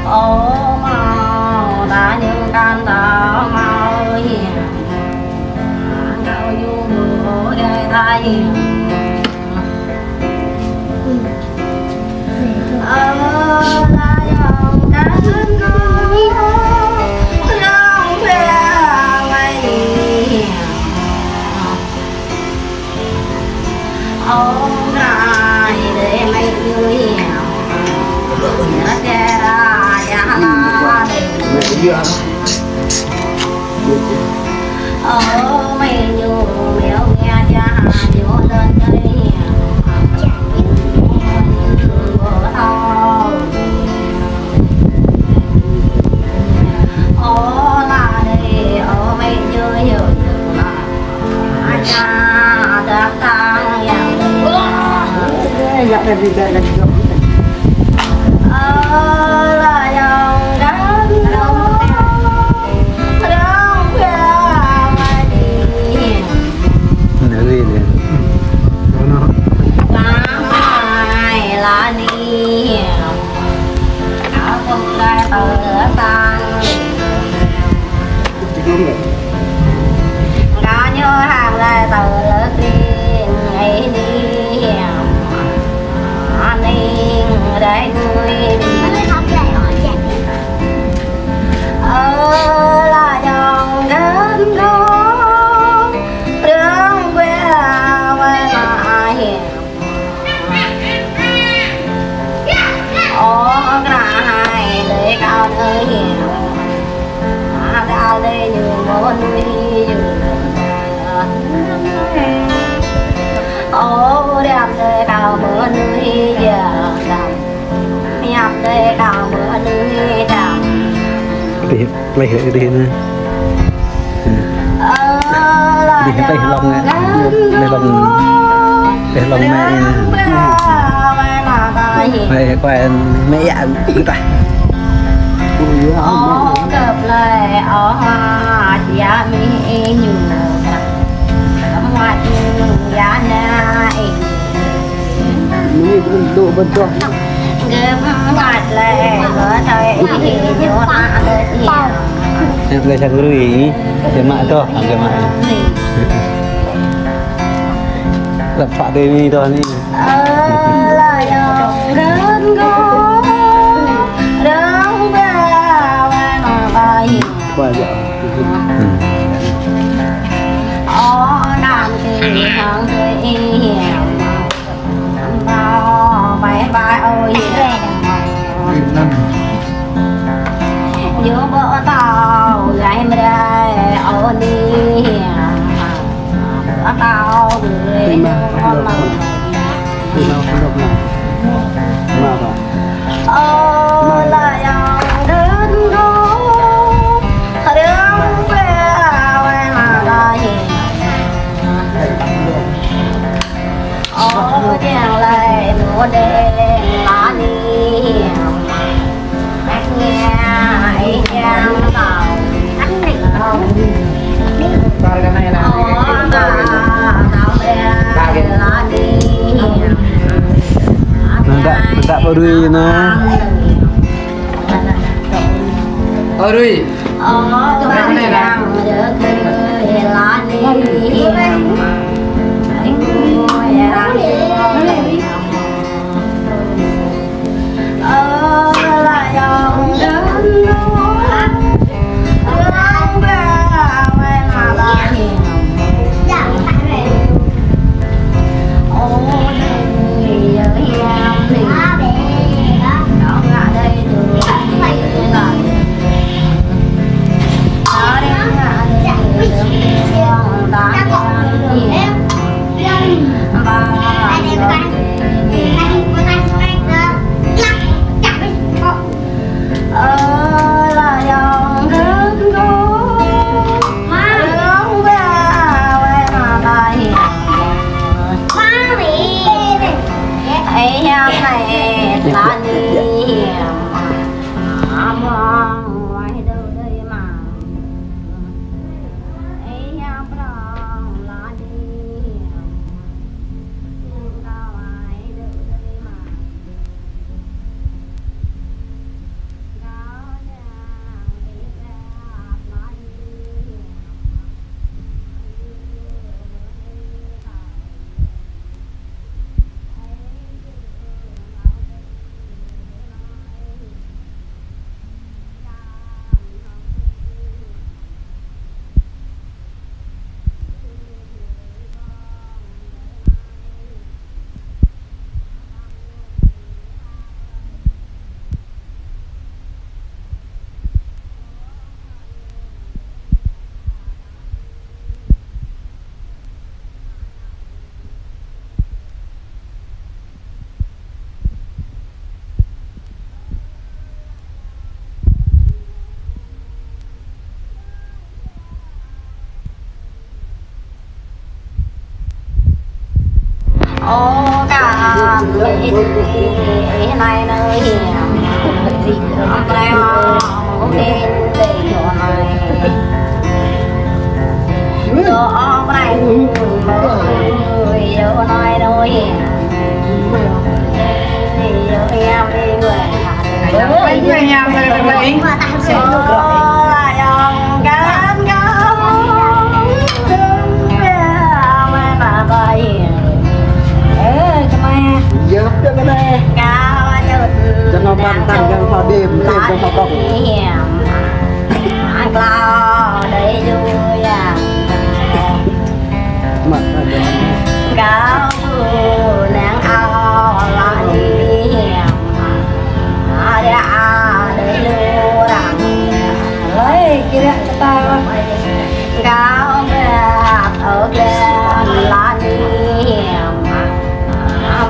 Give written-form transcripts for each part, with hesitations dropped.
ô màu ta những can ta màu hiền ngao nhu bố đây ta hiền la dòng cánh long khuya mây hiền ông này để mây hiền nhớ che ra ya la mây nhu miếu nghe cha vô lên đây là đây mây nhu hiểu là cha đã tăng yang dạ đây đi đây là là dòng đất đông khuya mai đi nữa gì nè mai là đi áo không gai tàu lửa tan đã nhớ hàng gai tàu lửa tiên ngày đi để vui là dòng đến đó đường quê quê mà hiền cả hai để cao nơi hiền cao đây như một núi đẹp đây cao một núi giờ nhập đây cao một núi đầm đi lấy hết đi nè đi hết tay lông nè đây lông mẹ mẹ quay mẹ dạ người ta cập lại hoa giá mi nhiều hoa giá này núi cũng độ bên trong gớm hoạt lại có thời thì nhiều ta được nhiều em đây sang gửi cái mạ to cái mạ lập phạt đi thôi đi là dòng đến có đông về mà bay qua giờ đàn kỳ hàng người hiền bao bay bay ôi nhớ bữa tao gái mày đây ôi đi bữa tao gửi con mà là dòng đến đó đường về mà đây chàng lại mùa đêm lá đi nghe ai chàng tàu anh định không cái này là tàu bé lá đi đã bao đuôi nè ơi đi cái này là lá đi là dòng đến đường về quê mà ta hiền đừng giờ hiền thì nó ngã đây được nó đến ngã đây được ta này nơi hiểm gì không phải không nên để chỗ này chỗ này người yêu nói đôi hiểm yêu em đi người Người nhà này là mấy? Dớp cho cái này cho nó ban tăng cho nó đêm cho nó đọc ăn lao để vui à mặt là cao nàng ao là đi hiểm để lưu rằng lấy kia đấy cho tay cao bạc ở bên là đi hiểm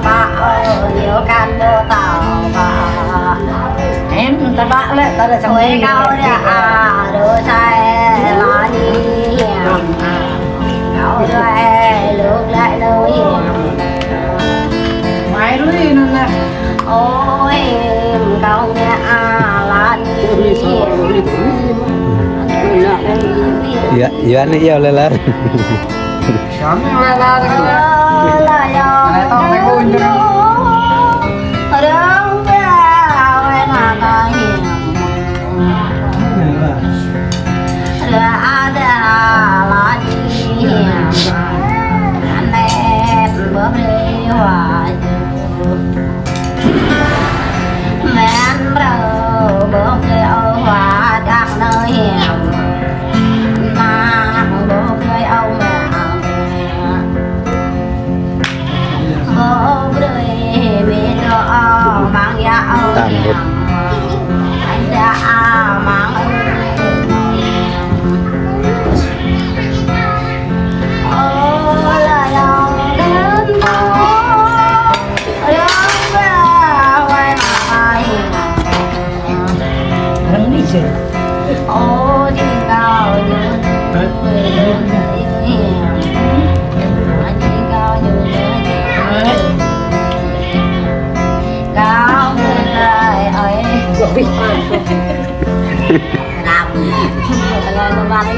bà ơi nhiều can vô tàu bà em ta bác lên ta là trong ấy cao đấy đôi tay là đi hiểm cao đấy lúc lại đâu hiểm máy rồi nó nè ôi cao nha là đi hiểm Dạ, dạ anh yêu lên lên. Chấm la la cái này tao thấy vui chứ đâu ra mà ta hiểm ra là đi hiểm anh em bước đi hoài mẹ anh đâu bước đi ở hoa chắc nơi hiểm mà bước đi ở mang ya anh đã mang ôi là lòng đến đó đến ra quay lại hắn đi chơi ôi đi cao như người lớn cao người lại ấy làm là nó vào đấy